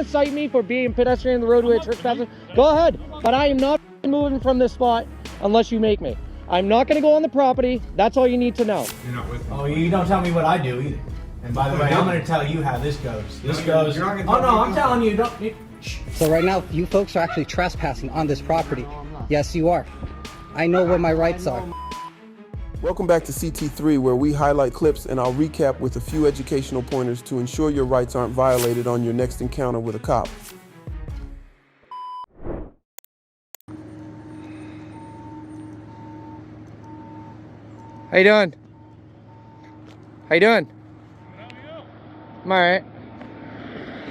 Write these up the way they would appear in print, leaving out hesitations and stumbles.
want to cite me for being pedestrian in the roadway trespassing? Go ahead, but I am not moving from this spot unless you make me. I'm not going to go on the property. That's all you need to know. You're not with me. Oh, you don't tell me what I do either. And by the way, I'm going to tell you how this goes. This goes. Oh no, I'm telling you, don't. So right now, you folks are actually trespassing on this property. Yes, you are. I know what my rights are. Welcome back to CT3, where we highlight clips and I'll recap with a few educational pointers to ensure your rights aren't violated on your next encounter with a cop. How you doing? How you doing? How are you? I'm all right.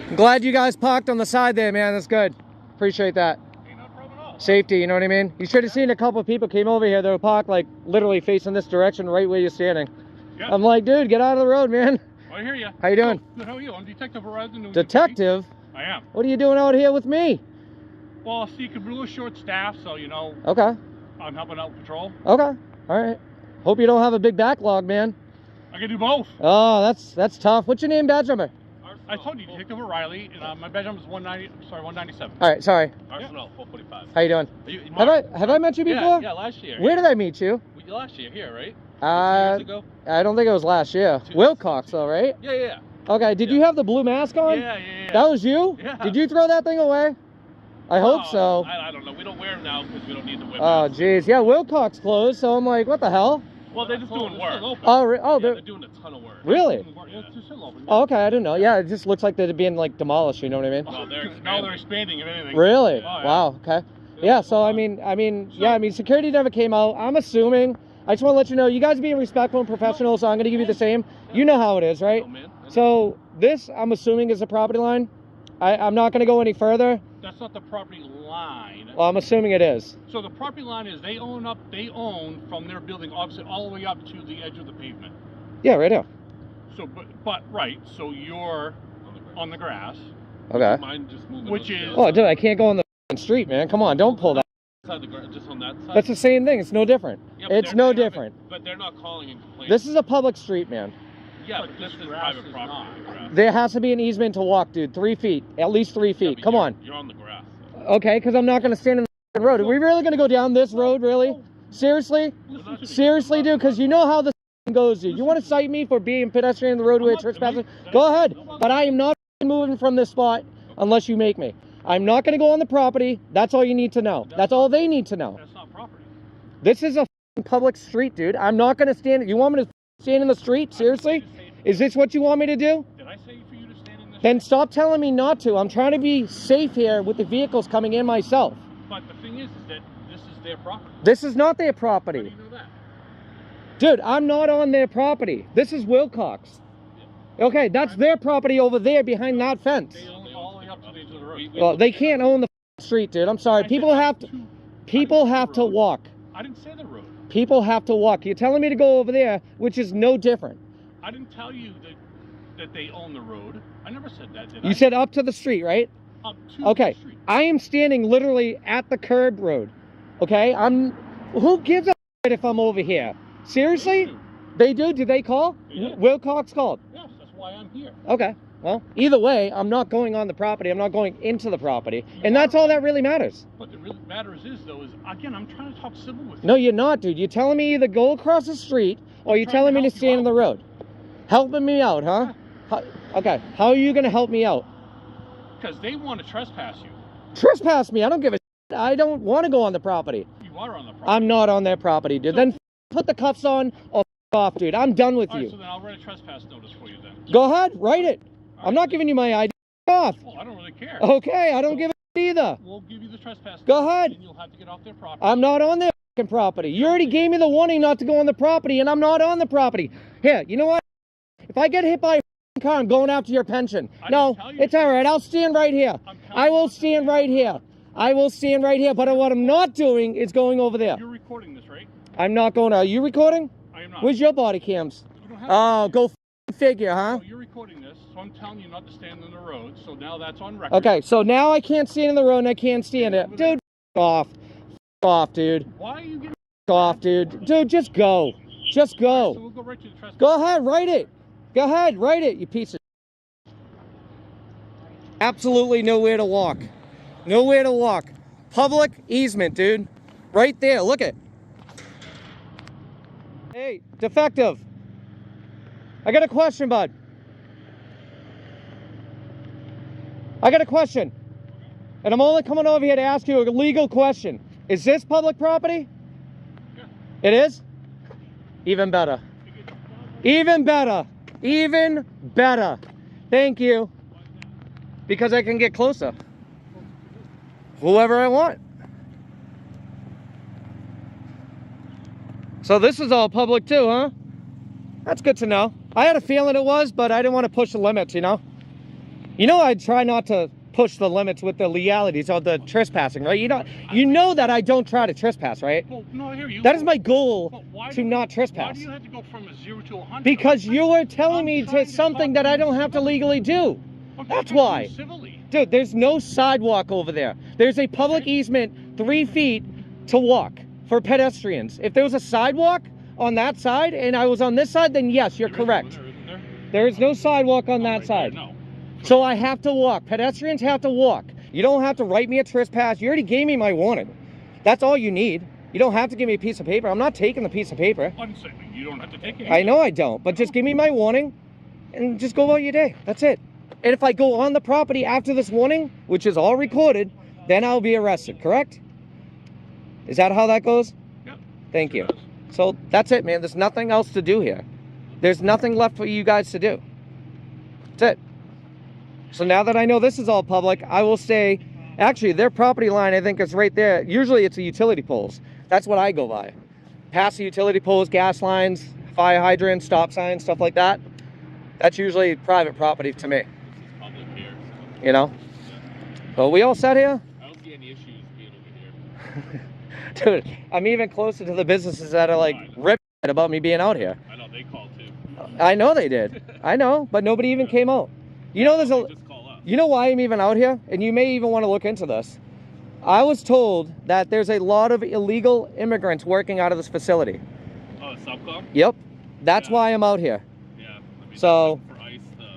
I'm glad you guys parked on the side there, man. That's good. Appreciate that. Ain't no problem at all. Safety, you know what I mean? You should have seen a couple of people came over here. They were parked like literally facing this direction, right where you're standing. Yeah. I'm like, dude, get out of the road, man. Oh, I hear you. How you doing? Good, how are you? I'm Detective Horizon. Detective? I am. What are you doing out here with me? Well, see, we're a little short staff, so you know. Okay. I'm helping out patrol. Okay. All right. Hope you don't have a big backlog, man. I can do both. Oh, that's tough. What's your name, badge number? I told you, Detective O'Reilly, and my badge number is 197. All right, sorry. Arsenal, 445. How you doing? Have I met you before? Yeah, last year. Where did I meet you? Last year here, right? 2 years ago? I don't think it was last year. Wilcox, though, right? Yeah. Okay. Did you have the blue mask on? Yeah. That was you? Yeah. Did you throw that thing away? I hope so. I don't know. We don't wear them now because we don't need to wear them. Oh, jeez. Yeah, Wilcox closed, so I'm like, what the hell? Well, they're just doing work. They're doing a ton of work. Really? Yeah, it's still open. Oh, okay, I didn't know. Yeah, it just looks like they're being like demolished. You know what I mean? No, they're expanding. If anything. Really? Oh, yeah. Wow. Okay. Yeah. So I mean, security never came out. I'm assuming. I just want to let you know, you guys are being respectful and professional, so I'm going to give you the same. You know how it is, right? So this, I'm assuming, is a property line. I'm not going to go any further. That's not the property line. Well, I'm assuming it is. So the property line is they own from their building, obviously, all the way up to the edge of the pavement. Yeah, right here. So, but right. So you're on the grass. Okay. Mine just moving. Which is. Oh, dude, I can't go on the street, man. Come on, don't pull that. Just on that side. That's the same thing. It's no different. Yeah, it's no different. But they're not calling and complaining. This is a public street, man. Yeah, but this is private property. There has to be an easement to walk, dude. 3 feet, at least 3 feet. Yeah, Come on. You're on the grass. Okay, because I'm not going to stand in the road. Are we really going to go down this road, really? Seriously? Seriously, dude? Because you know how this goes, dude. You want to cite me for being pedestrian in the roadway trespassing? Go ahead. But I am not moving from this spot unless you make me. I'm not going to go on the property. That's all you need to know. That's all they need to know. That's not property. This is a public street, dude. I'm not going to stand. You want me to stand in the street? Seriously? Is this what you want me to do? Did I say for you to stand in the street? Then stop telling me not to. I'm trying to be safe here with the vehicles coming in myself. But the thing is that this is their property. This is not their How do property. you know that? Dude, I'm not on their property. This is Wilcox. Okay, that's their property over there behind that fence. They own all the way up to the edge of the road. Well, they can't own the street, dude. I'm sorry. People have to walk. I didn't say the road. People have to walk. You're telling me to go over there, which is no different. I didn't tell you that they own the road. I never said that, did I? You said up to the street, right? Up to Okay. the street. I am standing literally at the curb road. Okay? Who gives a shit if I'm over here? Seriously? They do? Did they call? They did. Wilcox called. Yes, that's why I'm here. Okay. Well, either way, I'm not going on the property. I'm not going into the property. And that's all that really matters. What really matters is, though, again, I'm trying to talk civil with you. No, you're not, dude. You're telling me either go across the street or you're telling me to stand in the road. Helping me out, huh? Okay. How are you going to help me out? Because they want to trespass you. Trespass me. I don't give a shit. I don't want to go on the property. You are on the property. I'm not on their property, dude. Then put the cuffs on or off, dude. I'm done with All right, you. so then I'll write a trespass notice for you then. Go ahead. Write it. I'm not giving you my ID. Off. Well, I don't really care. Okay. I don't give a shit either. We'll give you the trespass Go notice, ahead. And you'll have to get off their property. I'm not on their fucking property. You already gave me the warning not to go on the property, and I'm not on the property. Here, you know what? If I get hit by a fucking car, I'm going after your pension. No, it's all right. I'll stand right here. I will stand right here. I will stand right here. But what I'm not doing is going over there. You're recording this, right? I'm not going. Are you recording? I am not. Where's your body cams? You don't have Oh, go fucking figure, huh? So you're recording this, so I'm telling you not to stand in the road. So now that's on record. Okay, so now I can't stand in the road and I can't stand it. Dude, off. Off, dude. Why are you getting Off, dude. Dude, just go. Just go. So we'll go right to the trespass. Go ahead, write it. Go ahead, write it, you piece of Absolutely nowhere to walk. Nowhere to walk. Public easement, dude. Right there, look it. Hey, defective. I got a question, bud. I got a question. And I'm only coming over here to ask you a legal question. Is this public property? Yeah. It is? Even better. Even better. Even better. Thank you. Because I can get closer. Whoever I want. So this is all public too, huh? That's good to know. I had a feeling it was, but I didn't want to push the limits, you know? You know I try not to push the limits with the legalities of the trespassing, right? You know that I don't try to trespass, right? Well, no, I hear you. That is my goal, But why to do- not trespass. Why do you have to go from a 0 to 100? Because you are telling I'm me trying to to something talk that to I you don't have to civilly. legally do. I'm That's talking to you why. civilly. Dude, there's no sidewalk over there. There's a public easement 3 feet to walk for pedestrians. If there was a sidewalk on that side and I was on this side, then yes, you're There is correct. over there, isn't there? There is no sidewalk on Oh, that right there, side. no. So I have to walk. Pedestrians have to walk. You don't have to write me a trespass. You already gave me my warning. That's all you need. You don't have to give me a piece of paper. I'm not taking the piece of paper. I'm saying you don't have to take it. I know I don't, but just give me my warning and just go about your day. That's it. And if I go on the property after this warning, which is all recorded, then I'll be arrested, correct? Is that how that goes? Yep. Thank you. Sure does. So that's it, man. There's nothing else to do here. There's nothing left for you guys to do. That's it. So now that I know this is all public, I will say, actually, their property line, I think, is right there. Usually it's the utility poles. That's what I go by. Past the utility poles, gas lines, fire hydrants, stop signs, stuff like that. That's usually private property to me, Public here. you know? But we all set here? I don't see any issues being over here. Dude, I'm even closer to the businesses that are like ripping about me being out here. I know they called too. I know they did. I know, but nobody even came out. You know, there's a. Just call us. You know why I'm even out here? And you may even want to look into this. I was told that there's a lot of illegal immigrants working out of this facility. Oh, Subcom? Yep. That's Yeah. why I'm out here. Yeah. I mean, So, that's like for ICE,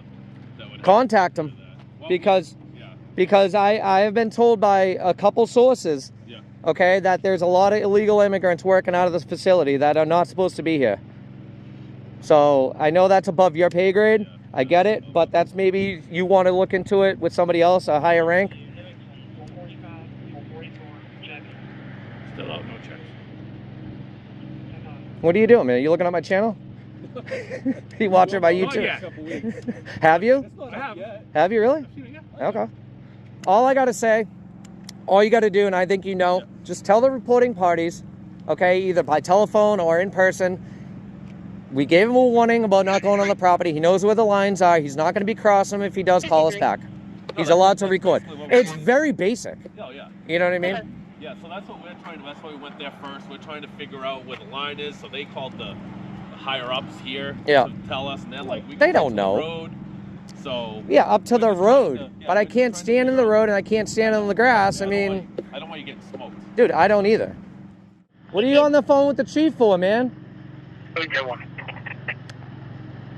that would contact them. help with that. Well, Because yeah. I have been told by a couple sources, Yeah. okay, that there's a lot of illegal immigrants working out of this facility that are not supposed to be here. So I know that's above your pay grade. Yeah. I get it, but that's maybe you want to look into it with somebody else, a higher rank. Still out, no checks. What are you doing, man? You looking at my channel? You watching my Not YouTube? yet. Have you? I have. Have you really? I've seen it, yeah. Okay. All I gotta say, all you gotta do, and I think you know, just tell the reporting parties, okay, either by telephone or in person. We gave him a warning about not going on the property. He knows where the lines are. He's not gonna be crossing them if he does call us back. He's allowed to record. It's very basic. Oh, yeah. You know what I mean? Yeah, so that's what we're trying to, that's why we went there first. We're trying to figure out where the line is. So they called the higher ups here Yeah. to tell us, and they're like, we They can get don't to know. the road. So Yeah, up to we're the just trying road. to- yeah, But I we're just can't trying to stand in the figure road and I can't stand on the grass. I don't mean, want- I don't want you getting smoked. dude, I don't either. What are you on the phone with the chief for, man?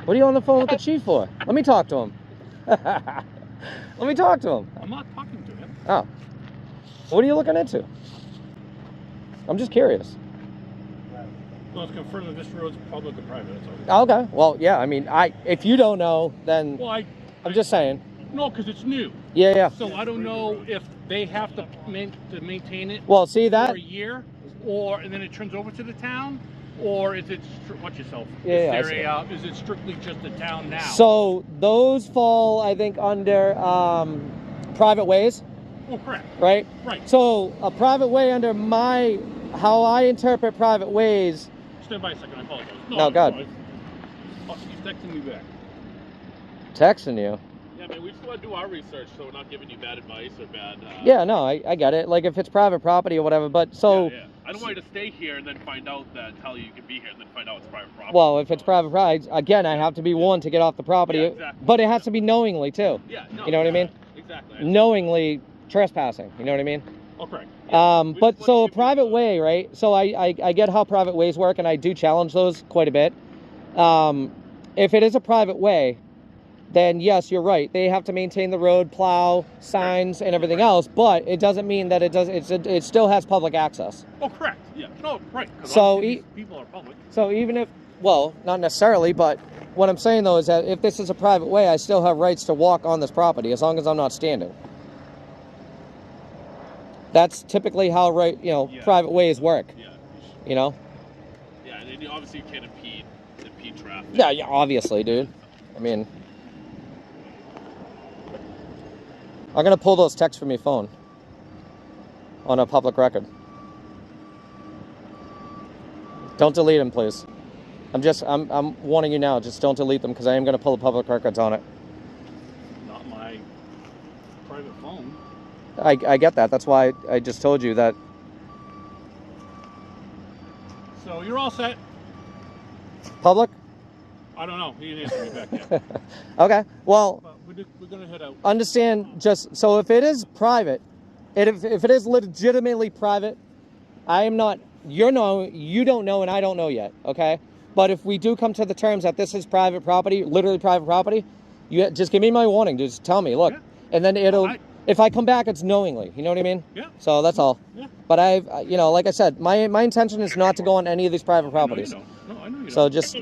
What are you on the phone with the chief for? Let me talk to him. Let me talk to him. I'm not talking to him. Oh. What are you looking into? I'm just curious. Well, it's confirmed that this road's public or private. That's all. Okay. Well, yeah, I mean, if you don't know, then Well, I'm just saying. no, because it's new. Yeah, yeah. So I don't know if they have to maintain it Well, see for that? a year, or and then it turns over to the town, or is it watch yourself? Yeah, yeah, I Is, see there is it strictly just the town now? So those fall, I think, under private ways, oh, correct. right? Right. So a private way under how I interpret private ways. Stand by a second. I apologize. No, God. Oh, he's texting me back. Texting you. Yeah, man, we just want to do our research, so we're not giving you bad advice or bad. Yeah, no, I get it. Like if it's private property or whatever, but so. Yeah. I don't want you to stay here and then find out that tell you can be here and then find out it's private property. Well, if it's private property, again, I have to be warned to get off the property. Yeah, exactly. But it has to be knowingly too. Yeah, no, You know what I mean? Exactly. Knowingly trespassing. You know what I mean? Oh, correct. Yeah. We But just so a wanna give you private the- way, right? So I get how private ways work, and I do challenge those quite a bit. If it is a private way, then yes, you're right. They have to maintain the road, plow, signs, and everything else. But it doesn't mean that it still has public access. Oh, correct. Yeah. No, right. So these people are public. So even if, well, not necessarily, but what I'm saying though is that if this is a private way, I still have rights to walk on this property as long as I'm not standing. That's typically how private ways work. Yeah. You know. Yeah, and obviously you can't impede traffic. Yeah, obviously, dude. I mean, I'm gonna pull those texts from your phone on a public record. Don't delete them, please. I'm warning you now. Just don't delete them because I am gonna pull the public records on it. Not my private phone. I get that. That's why I just told you that. So you're all set. Public? I don't know. He didn't answer me back yet. Okay. Well, But we're gonna head out. understand just so if it is private, if it is legitimately private, I am not. You don't know, and I don't know yet. Okay. But if we do come to the terms that this is private property, literally private property, you just give me my warning. Just tell me, look, Yeah. and then if I come back, it's knowingly. You know what I mean? Yeah. So that's all. Yeah. But like I said, my intention is not to go on any of these private properties. No, I know you don't. So just,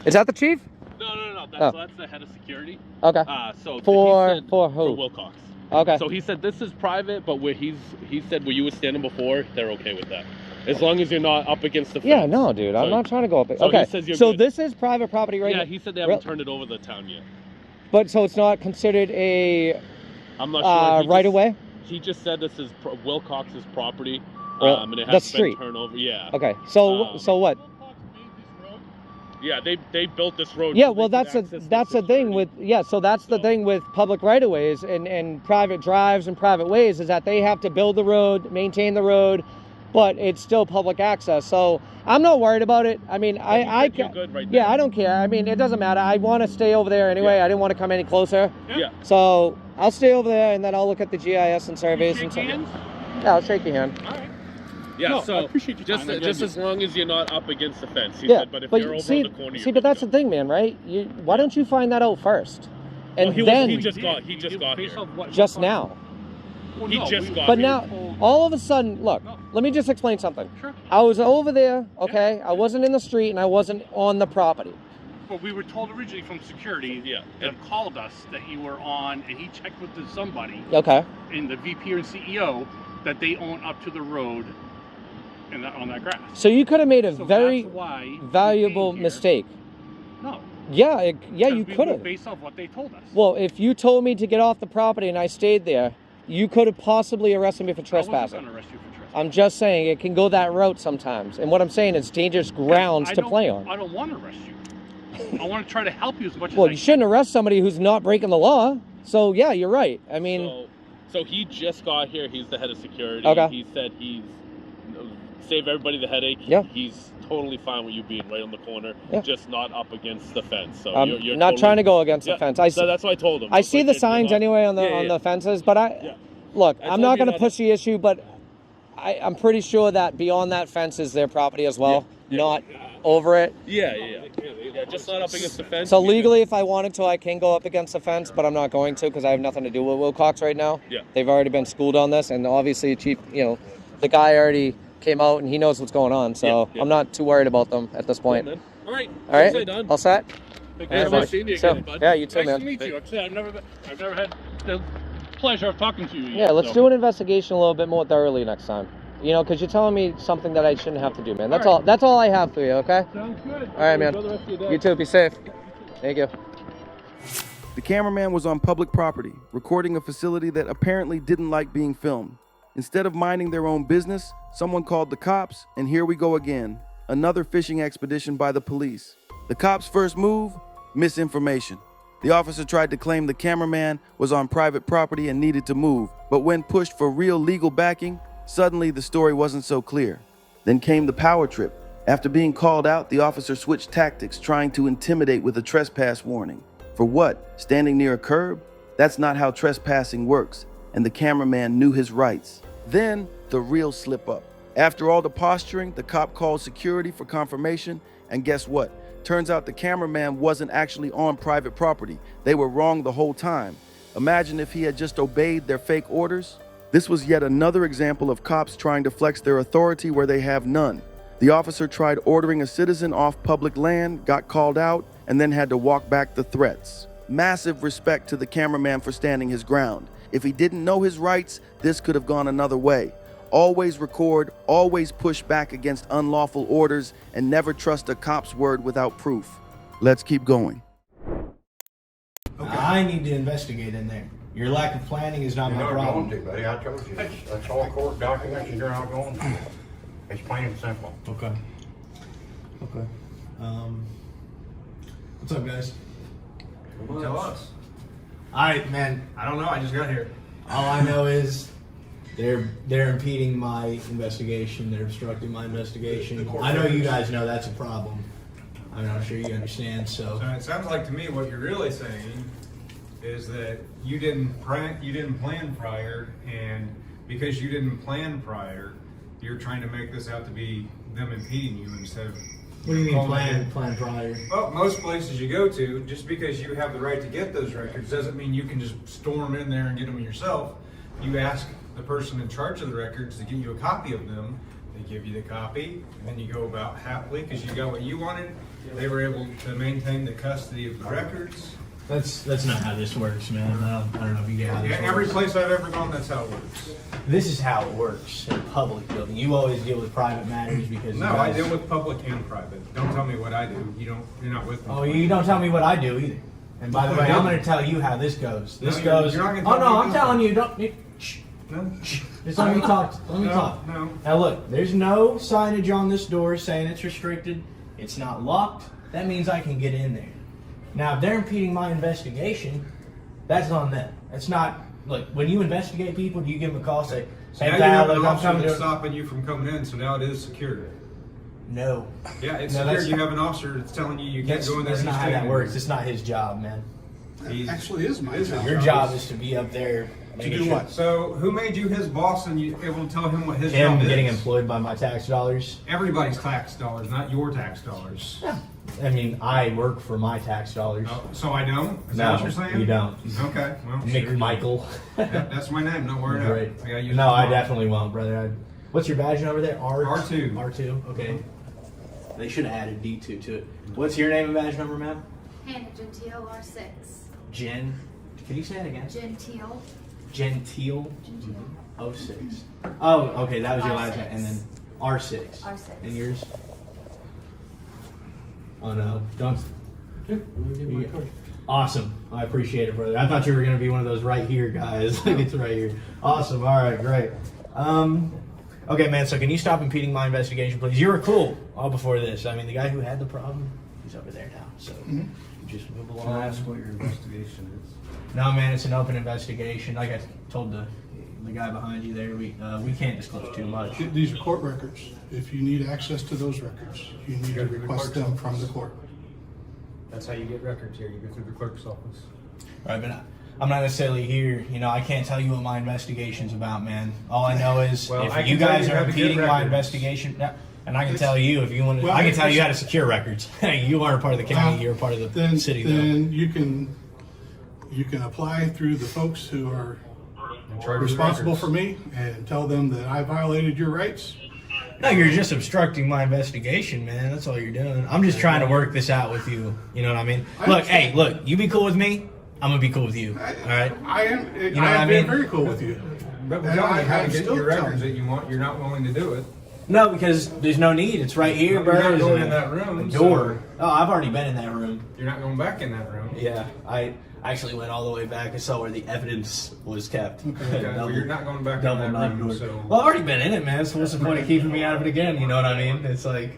is that the chief? No. That's the head of security. Okay. So For he said, who? For Wilcox. Okay. So he said this is private, but he said where you were standing before, they're okay with that, as long as you're not up against the fence. Yeah, no, dude. I'm So- not trying to go up. so Okay. he says you're So good. this is private property right now. Yeah, he said they haven't turned it over to the town yet. But so it's not considered a I'm not sure. right away? He just said this is Wilcox's property, Well, and it the has street. been turned over. Yeah. Okay. So what? Yeah, they built this road. Yeah, so well, they that's could access the thing security. with so that's the thing with public right of ways and private drives and private ways is that they have to build the road, maintain the road, but it's still public access. So I'm not worried about it. I mean, You're good right yeah, there. I don't care. I mean, it doesn't matter. I want to stay over there anyway. Yeah. I didn't want to come any closer. Yeah. So I'll stay over there and then I'll look at the GIS and surveys and Shake stuff. hands? Yeah, I'll shake your hand. All right. Yeah, No, so I appreciate your just time. just as long as you're not up against the fence. He Yeah, said, but if you're over see, on the corner, see, but that's the thing, man, right? Why don't you find that out first, and he then just got here. just now. Well, He no, just we- got But here. now, all of a sudden, look. No. Let me just explain something. Sure. I was over there, okay. I wasn't in the street, and I wasn't on the property. But we were told originally from security that called us that you were on, and he checked with somebody Okay. in the VP or CEO that they own up to the road and on that grass. So you could have made a So very that's why we valuable came here. mistake. No. Yeah, you Because we could went have. based off what they told us. Well, if you told me to get off the property and I stayed there, you could have possibly arrested me for I trespassing. wasn't going to arrest you for trespassing. I'm just saying it can go that route sometimes. And what I'm saying is dangerous grounds to play on. I don't want to arrest you. I want to try to help you as much as Well, I you can. shouldn't arrest somebody who's not breaking the law. So yeah, you're right. I mean, So he just got here. He's the head of security. Okay. He said he's save everybody the headache. Yeah. He's totally fine with you being right on the corner, Yeah. just not up against the fence. So I'm you're not totally, trying to go against the Yeah, fence. so that's what I told him. I see the Like, signs you're not- anyway on the Yeah, on yeah. the fences, but look, I I'm told not you going to not push the issue, but I'm pretty sure that beyond that fence is their property as well, Yeah. not over it. Yeah, just not up against the fence. So legally, if I wanted to, I can go up against the fence, but I'm not going to because I have nothing to do with Wilcox right now. Yeah. They've already been schooled on this, and obviously, chief, the guy already came out and he knows what's going on. So Yeah. I'm not too worried about them at this point. Cool, man. All right. All right, Say done. all set. Thank All right, you very buddy. much. seeing you So, again, bud. yeah, you too, Nice man. to meet you. I've never had the pleasure of talking to you yet. Yeah, let's so. do an investigation a little bit more thoroughly next time. Because you're telling me something that I shouldn't have to do, man. That's All all. right. That's all I have for you. Okay. Sounds good. All right, man. Enjoy the rest of your day. You too. Be safe. Thank you. The cameraman was on public property, recording a facility that apparently didn't like being filmed. Instead of minding their own business, someone called the cops, and here we go again. Another fishing expedition by the police. The cops' first move? Misinformation. The officer tried to claim the cameraman was on private property and needed to move, but when pushed for real legal backing, suddenly the story wasn't so clear. Then came the power trip. After being called out, the officer switched tactics, trying to intimidate with a trespass warning. For what? Standing near a curb? That's not how trespassing works, and the cameraman knew his rights. Then, the real slip up. After all the posturing, the cop called security for confirmation, And guess what? Turns out the cameraman wasn't actually on private property. They were wrong the whole time. Imagine if he had just obeyed their fake orders. This was yet another example of cops trying to flex their authority where they have none. The officer tried ordering a citizen off public land, got called out, and then had to walk back the threats. Massive respect to the cameraman for standing his ground. If he didn't know his rights, this could have gone another way. Always record, always push back against unlawful orders, and never trust a cop's word without proof. Let's keep going. Okay. I need to investigate in there. Your lack of planning is not my problem. Going to, buddy. I told you. That's all court documents and you're not going to. It's plain and simple. Okay. Okay. What's up, guys? Tell us. Man, I don't know. I just got here. all I know is they're impeding my investigation. They're obstructing my investigation. I know you guys know that's a problem. I'm sure you understand. So So it sounds like to me what you're really saying is that you didn't plan prior, and because you didn't plan prior, you're trying to make this out to be them impeding you instead of. what do you mean plan prior? Well, most places you go to, just because you have the right to get those records doesn't mean you can just storm in there and get them yourself. You ask the person in charge of the records to get you a copy of them. They give you the copy, and then you go about happily because you got what you wanted. They were able to maintain the custody of the records. That's not how this works, man. I don't know if you get how this works. Every place I've ever gone, that's how it works. This is how it works in a public building. You always deal with private matters because No, I deal with public and private. Don't tell me what I do. You're not with me. Oh, you don't tell me what I do either. And by the way, I'm going to tell you how this goes. This No, goes. you're not gonna Oh tell no, me I'm how. telling you. Don't. Shh. No. Just let me talk. Let me No, talk. no. Now look, there's no signage on this door saying it's restricted. It's not locked. That means I can get in there. Now, if they're impeding my investigation, that's on them. It's not like when you investigate people, do you give them a call, say, So "Hey, now you pal, have an look, I'm officer coming that's to." stopping you from coming in, so now it is secure. No. Yeah, it's No, secure. that's- You have an officer that's telling you can't That's, go in there. that's and not how stay that in works. there. It's not his job, man. He's- Actually is my job. Your job is to be up there. To making do sure- what? So who made you his boss and you able to tell him what his Him job getting is? employed by my tax dollars. Everybody's tax dollars, not your tax dollars. I mean, I work for my tax dollars. Oh, so I don't? Is that No, what you're saying? you don't. Okay, well, Nick sure. Michael. That's my name. Don't worry about Great. it. I gotta use No, it I tomorrow. definitely won't, brother. What's your badge over there? R2. R2. Okay. They should have added D2 to it. What's your name and badge number, ma'am? Hannah Gentile, R6. Jen. Can you say it again? Gentile. Gentile. Gentile. 06. Oh, okay. That was your last R6. name, and then R6. R6. And yours? Oh no! Don't. Awesome. I appreciate it, brother. I thought you were gonna be one of those right here guys. Like it's right here. Awesome. All right, great. Okay, man. So can you stop impeding my investigation, please? You were cool all before this. I mean, the guy who had the problem, he's over there now. So just move along. Can I ask what your investigation is? No, man. It's an open investigation. Like I told the guy behind you there, we can't disclose too much. These are court records. If you need access to those records, you need to request them from the court. That's how you get records here. You go through the clerk's office. Right, but I'm not necessarily here. You know, I can't tell you what my investigation's about, man. All I know is Well, I if can you tell guys you are how to get impeding my records. investigation, and I can tell you if you want to. Well, I can tell you how to secure records. You aren't part of the county. You're part of the Then, city. then you can apply through the folks who are responsible for me and tell them that I violated your rights. No, you're just obstructing my investigation, man. That's all you're doing. I'm just trying to work this out with you. You know what I mean? Look, hey, look. You be cool with me. I'm gonna be cool with you. All right. I am. know what I I've been mean? very cool with you. But And tell me how to I'm get still your records telling that you want. You're not willing to do it. No, because there's no need. It's right here, You're bro. not There's going a- in that room, a so- door. Oh, I've already been in that room. You're not going back in that room. Yeah, I actually went all the way back and saw where the evidence was kept. Okay, well, you're not going back in double that knocked room. door. So Well, I've already been in it, man. So what's the point of keeping me out of it again? You know what I mean? It's like,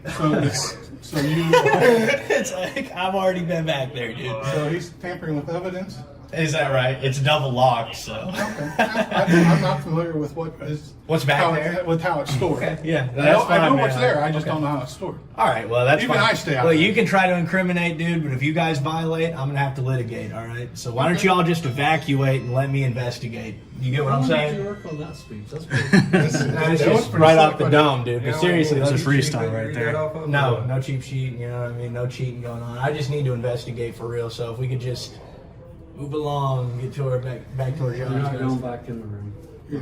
So you. it's like I've already been back there, dude. So he's tampering with evidence. Is that right? It's double locked, so. I'm not familiar with what's back there? with how it's stored. Okay, yeah, I that's know, fine, I know man. what's there. I just Okay. don't know how it's stored. All right, well, that's Even fine. I stay out Well, there. you can try to incriminate, dude, but if you guys violate, I'm gonna have to litigate. All right. So why don't you all just evacuate and let me investigate? You get what I'm saying? work on that speech. That's That's just right off the dome, dude. But seriously, that's a freestyle right there. No, no cheap sheet. You know what I mean? No cheating going on. I just need to investigate for real. So if we could just move along and get to our back to our jobs. not going back in the room. You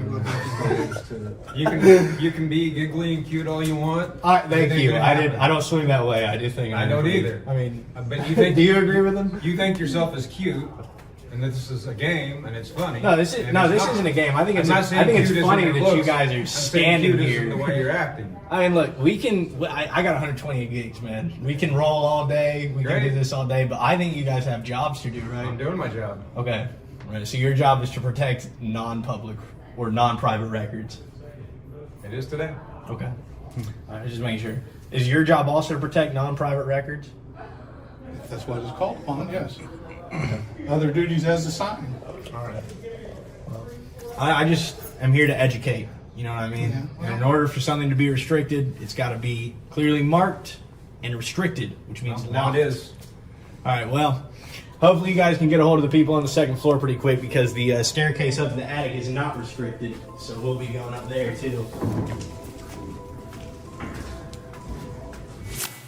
can be giggly and cute all you want. Thank you. I don't swing that way. I do think I don't either. I mean, But you think do you agree with him? You think yourself as cute, and this is a game, and it's funny. No, this isn't a game. I think it's funny that you guys are standing here. The way you're acting. I mean, look, I got 128 gigs, man. We can roll all day. We can do this all day. But I think you guys have jobs to do, right? I'm doing my job. Okay. Right. So your job is to protect non-public or non-private records. It is today. Okay. All right, just making sure. Is your job also to protect non-private records? If that's what it's called upon, yes. Other duties as assigned. All right. Well, I just am here to educate. You know what I mean? Yeah. And in order for something to be restricted, it's got to be clearly marked and restricted, which means Now locked. it is. All right. Well, hopefully you guys can get a hold of the people on the second floor pretty quick because the staircase up to the attic is not restricted, so we'll be going up there too.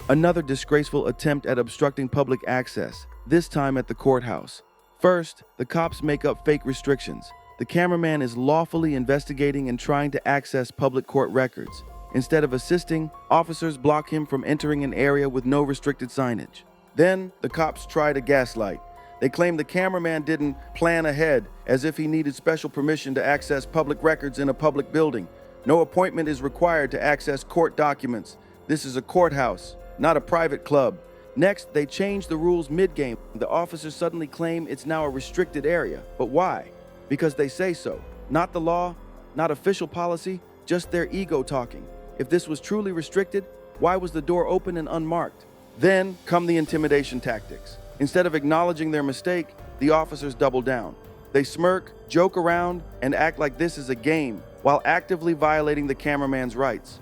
Another disgraceful attempt at obstructing public access, this time at the courthouse. First, the cops make up fake restrictions. The cameraman is lawfully investigating and trying to access public court records. Instead of assisting, officers block him from entering an area with no restricted signage. Then, the cops try to gaslight. They claim the cameraman didn't plan ahead, as if he needed special permission to access public records in a public building. No appointment is required to access court documents. This is a courthouse, not a private club. Next, they change the rules mid-game. The officers suddenly claim it's now a restricted area. But why? Because they say so. Not the law, not official policy, just their ego talking. If this was truly restricted, why was the door open and unmarked? Then come the intimidation tactics. Instead of acknowledging their mistake, the officers double down. They smirk, joke around, and act like this is a game, while actively violating the cameraman's rights.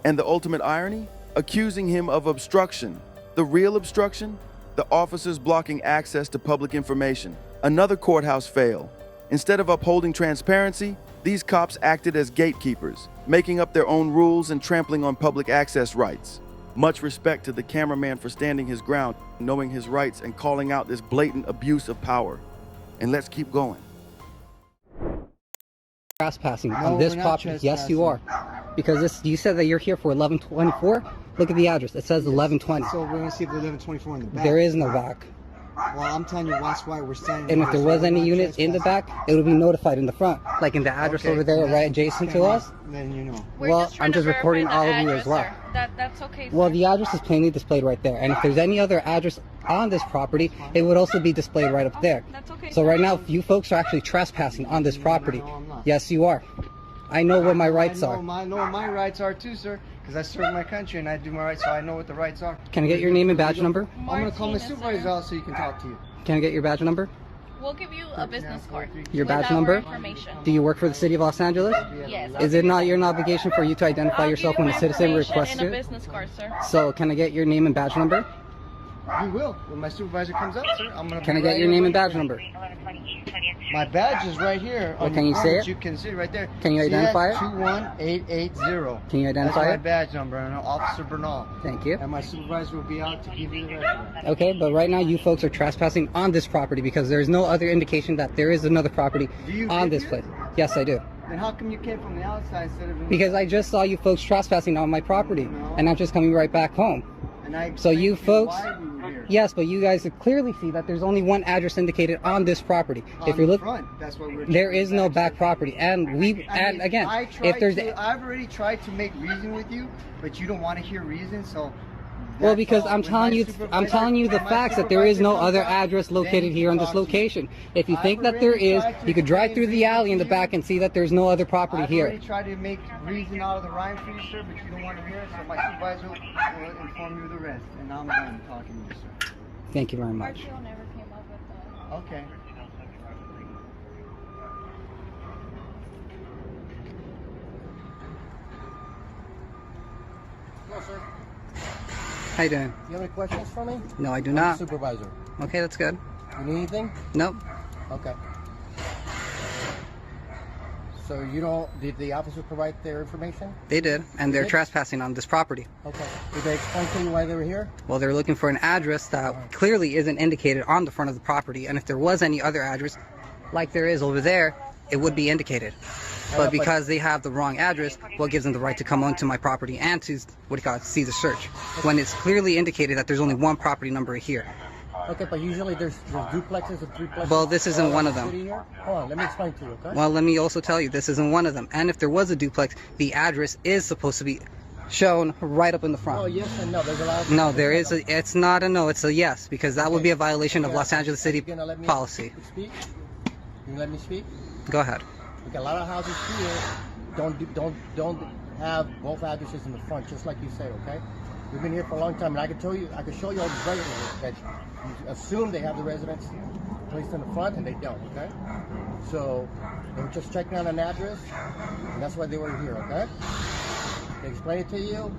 And the ultimate irony? Accusing him of obstruction. The real obstruction? The officers blocking access to public information. Another courthouse fail. Instead of upholding transparency, these cops acted as gatekeepers, making up their own rules and trampling on public access rights. Much respect to the cameraman for standing his ground, knowing his rights, and calling out this blatant abuse of power. And let's keep going. Trespassing on this property. Yes, you are. Because you said that you're here for 1124. Look at the address. It says 1120. So we're gonna see if there's 1124 in the back. There is no back. Well, I'm telling you, that's why we're standing. And if there was any units in the back, it would be notified in the front, like in the address over there, right adjacent to us. Then you know. Well, I'm just recording all of you as well. That's okay. Well, the address is plainly displayed right there, and if there's any other address on this property, it would also be displayed right up there. That's okay. So right now, you folks are actually trespassing on this property. No, I'm not. Yes, you are. I know what my rights are. I know what my rights are too, sir. Because I serve my country and I do my rights, so I know what the rights are. Can I get your name and badge number? I'm gonna call my supervisor out so he can talk to you. Can I get your badge number? We'll give you a business card. Your badge with our number? Information. Do you work for the city of Los Angeles? Yes. Is it not your obligation for you to identify yourself when a citizen requests and a it? business card, sir. So can I get your name and badge number? We will. When my supervisor comes up, sir, I'm gonna. Can I be get right your here name with and you. badge number? My badge is right here. Well, on can your you say arms. it? You can see it right there. Can you See identify that? it? 21880. Can you identify That's my it? badge number, and Officer Bernal. Thank you. And my supervisor will be out to give you the rest of it. Okay, but right now you folks are trespassing on this property because there's no other indication that there is another property Do you on live this here? place. Yes, I do. Then how come you came from the outside instead of? Because I just saw you folks trespassing on my property, No. and I'm just coming right back home. And I So you explained to you folks, why we were here. yes, but you guys clearly see that there's only one address indicated on this property. On If you're the looking, front, that's what we're. there is no back property, and again, if there's I've already tried to make reason with you, but you don't want to hear reason, so. well, that's because all. I'm When telling my you, I'm telling you the when my facts that there is no supervisor other comes up, address then located he here on can this talk to you. location. If you I've think that there already is, tried to you could drive explain through the reason alley in to the back you. and see that there's no other property I've here. already tried to make reason out of the rhyme for you, sir, but you don't want to hear it, so my supervisor will inform you of the rest, and I'm done talking to you, sir. Thank you very much. Marshall never came up with that. Okay. How you doing? Do you have any questions for me? No, I do I'm not. the supervisor. Okay, that's good. You need anything? Nope. Okay. So you don't, did the officer provide their information? They did, and they're did? trespassing on this property. Okay. Did they explain to you why they were here? Well, they're looking for an address that clearly isn't indicated on the front of the property, and if there was any other address, like there is over there, it would be indicated. But because they have the wrong address, what gives them the right to come onto my property and to, see the search, when it's clearly indicated that there's only one property number here. Okay, but usually there's duplexes and threeplexes. Well, this isn't one of them. Hold on, let me explain to you, okay? Well, let me also tell you, this isn't one of them. And if there was a duplex, the address is supposed to be shown right up in the front. Oh, yes and no. There's a lot of No, there is a, it's not a no, it's a yes, because that would be a violation of Los Angeles City policy. Speak? You let me speak? Go ahead. Okay, a lot of houses here don't have both addresses in the front, just like you say, okay? We've been here for a long time, and I can show you all the residents that you assume they have the residence placed in the front, and they don't, okay? So they were just checking on an address, and that's why they were here, okay? They explained it to you.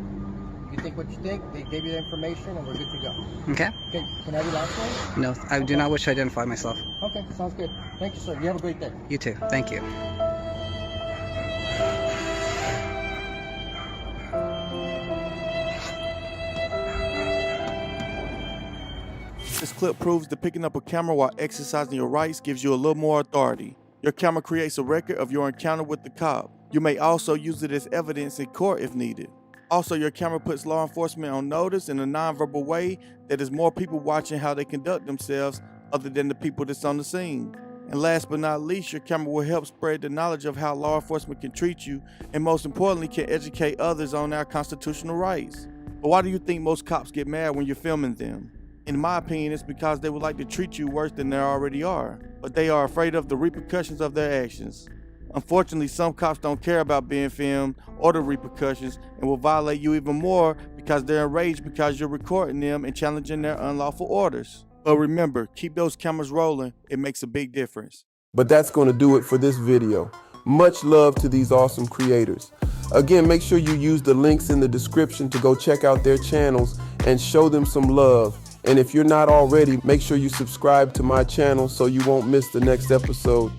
You think what you think. They gave you the information, and we're good to go. Okay. Okay. Can I have your last name? No, I do not wish to identify myself. Okay, sounds good. Thank you, sir. You have a great day. You too. Thank you. This clip proves that picking up a camera while exercising your rights gives you a little more authority. Your camera creates a record of your encounter with the cop. You may also use it as evidence in court if needed. Also, your camera puts law enforcement on notice in a nonverbal way that is more people watching how they conduct themselves other than the people that's on the scene. And last but not least, your camera will help spread the knowledge of how law enforcement can treat you, and most importantly, can educate others on our constitutional rights. But why do you think most cops get mad when you're filming them? In my opinion, it's because they would like to treat you worse than they already are, but they are afraid of the repercussions of their actions. Unfortunately, some cops don't care about being filmed or the repercussions and will violate you even more because they're enraged because you're recording them and challenging their unlawful orders. But remember, keep those cameras rolling. It makes a big difference. But that's going to do it for this video. Much love to these awesome creators. Again, make sure you use the links in the description to go check out their channels and show them some love. And if you're not already, make sure you subscribe to my channel so you won't miss the next episode.